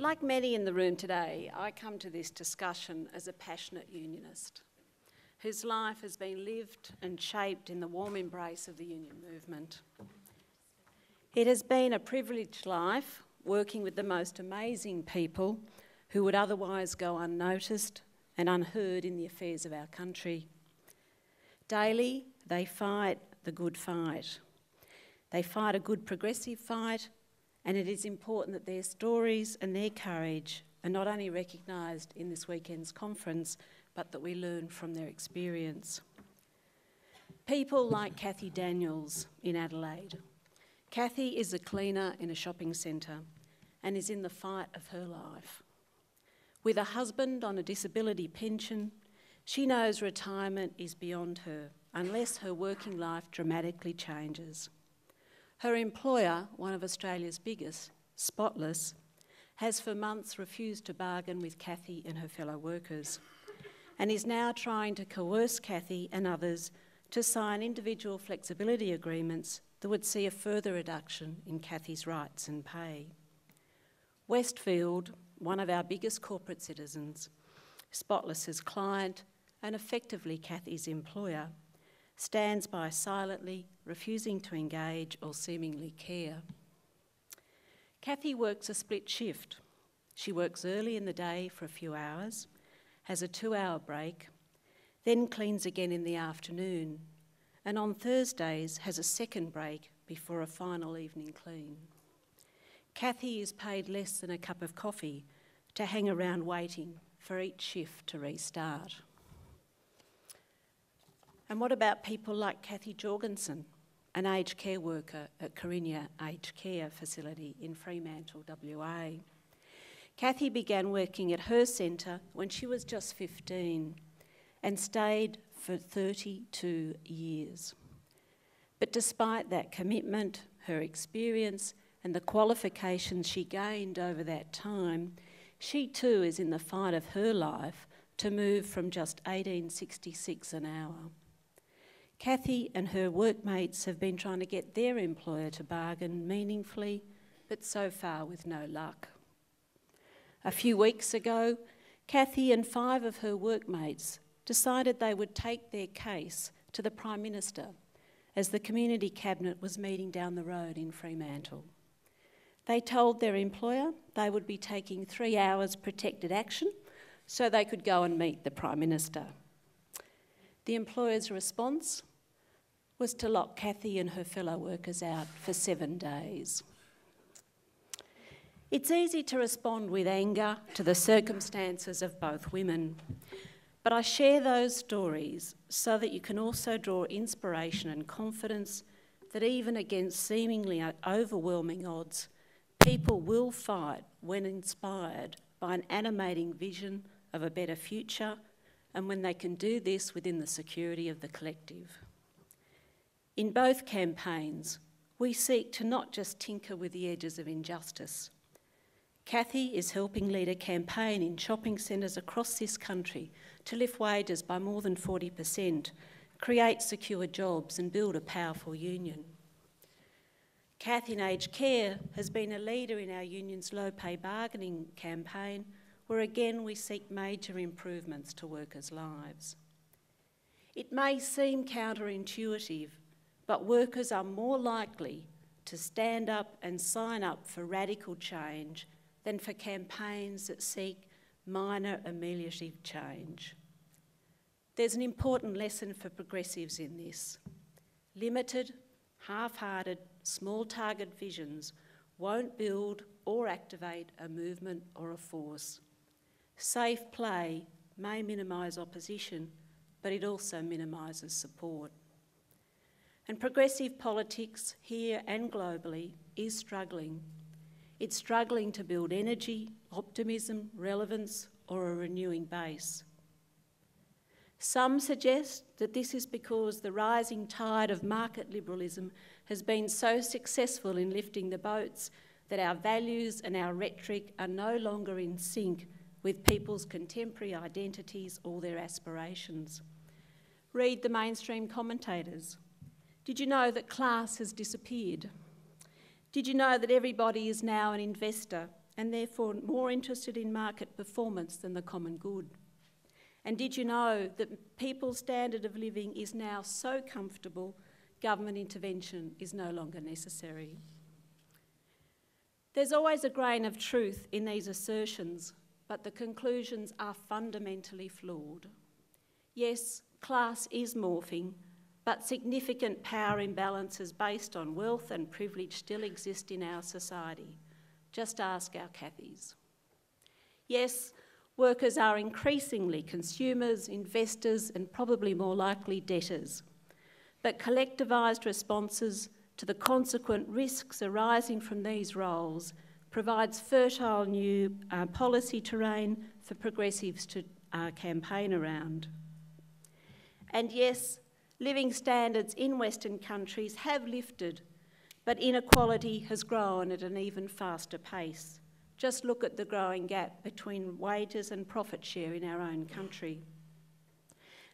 Like many in the room today, I come to this discussion as a passionate unionist whose life has been lived and shaped in the warm embrace of the union movement. It has been a privileged life working with the most amazing people who would otherwise go unnoticed and unheard in the affairs of our country. Daily, they fight the good fight. They fight a good progressive fight, and it is important that their stories and their courage are not only recognised in this weekend's conference, but that we learn from their experience. People like Kathy Daniels in Adelaide. Kathy is a cleaner in a shopping centre and is in the fight of her life. With a husband on a disability pension, she knows retirement is beyond her unless her working life dramatically changes. Her employer, one of Australia's biggest, Spotless, has for months refused to bargain with Kathy and her fellow workers and is now trying to coerce Kathy and others to sign individual flexibility agreements that would see a further reduction in Kathy's rights and pay. Westfield, one of our biggest corporate citizens, Spotless's client and effectively Kathy's employer, stands by silently, refusing to engage or seemingly care. Kathy works a split shift. She works early in the day for a few hours, has a 2-hour break, then cleans again in the afternoon, and on Thursdays has a second break before a final evening clean. Kathy is paid less than a cup of coffee to hang around waiting for each shift to restart. And what about people like Kathy Jorgensen, an aged care worker at Carinya Aged Care Facility in Fremantle, WA? Kathy began working at her centre when she was just 15 and stayed for 32 years. But despite that commitment, her experience and the qualifications she gained over that time, she too is in the fight of her life to move from just $18.66 an hour. Kathy and her workmates have been trying to get their employer to bargain meaningfully, but so far with no luck. A few weeks ago, Kathy and 5 of her workmates decided they would take their case to the Prime Minister as the Community Cabinet was meeting down the road in Fremantle. They told their employer they would be taking 3 hours protected action so they could go and meet the Prime Minister. The employer's response was to lock Kathy and her fellow workers out for 7 days. It's easy to respond with anger to the circumstances of both women, but I share those stories so that you can also draw inspiration and confidence that even against seemingly overwhelming odds, people will fight when inspired by an animating vision of a better future and when they can do this within the security of the collective. In both campaigns, we seek to not just tinker with the edges of injustice. Kathy is helping lead a campaign in shopping centres across this country to lift wages by more than 40%, create secure jobs and build a powerful union. Kathy in Aged Care has been a leader in our union's low pay bargaining campaign, where again we seek major improvements to workers' lives. It may seem counterintuitive, but workers are more likely to stand up and sign up for radical change than for campaigns that seek minor ameliorative change. There's an important lesson for progressives in this. Limited, half-hearted, small target visions won't build or activate a movement or a force. Safe play may minimise opposition, but it also minimises support. And progressive politics here and globally is struggling. It's struggling to build energy, optimism, relevance, or a renewing base. Some suggest that this is because the rising tide of market liberalism has been so successful in lifting the boats that our values and our rhetoric are no longer in sync with people's contemporary identities or their aspirations. Read the mainstream commentators. Did you know that class has disappeared? Did you know that everybody is now an investor and therefore more interested in market performance than the common good. And did you know that people's standard of living is now so comfortable, government intervention is no longer necessary? There's always a grain of truth in these assertions, but the conclusions are fundamentally flawed. Yes, class is morphing, but significant power imbalances based on wealth and privilege still exist in our society. Just ask our Cathys. Yes, workers are increasingly consumers, investors, and probably more likely debtors. But collectivised responses to the consequent risks arising from these roles provides fertile new policy terrain for progressives to campaign around. And yes, living standards in Western countries have lifted, but inequality has grown at an even faster pace. Just look at the growing gap between wages and profit share in our own country.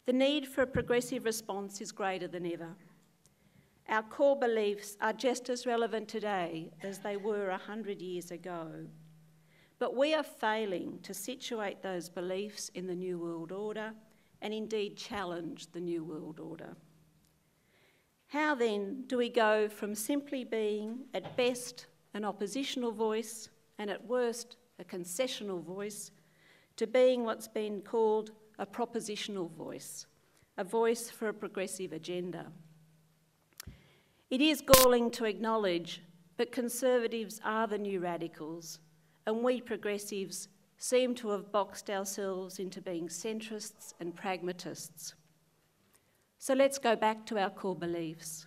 The need for a progressive response is greater than ever. Our core beliefs are just as relevant today as they were 100 years ago. But we are failing to situate those beliefs in the New World Order and indeed challenge the New World Order. How then do we go from simply being, at best, an oppositional voice and at worst, a concessional voice, to being what's been called a propositional voice, a voice for a progressive agenda? It is galling to acknowledge, but Conservatives are the new radicals, and we progressives seem to have boxed ourselves into being centrists and pragmatists. So let's go back to our core beliefs.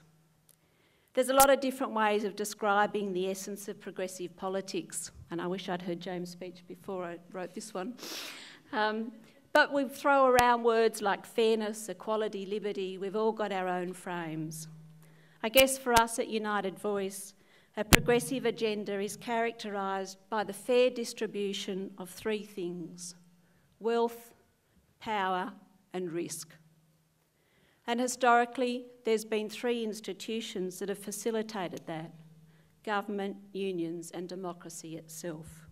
There's a lot of different ways of describing the essence of progressive politics, and I wish I'd heard James' speech before I wrote this one. But we throw around words like fairness, equality, liberty. We've all got our own frames. I guess for us at United Voice, a progressive agenda is characterised by the fair distribution of three things: wealth, power, and risk. And historically, there's been three institutions that have facilitated that: government, unions, and democracy itself.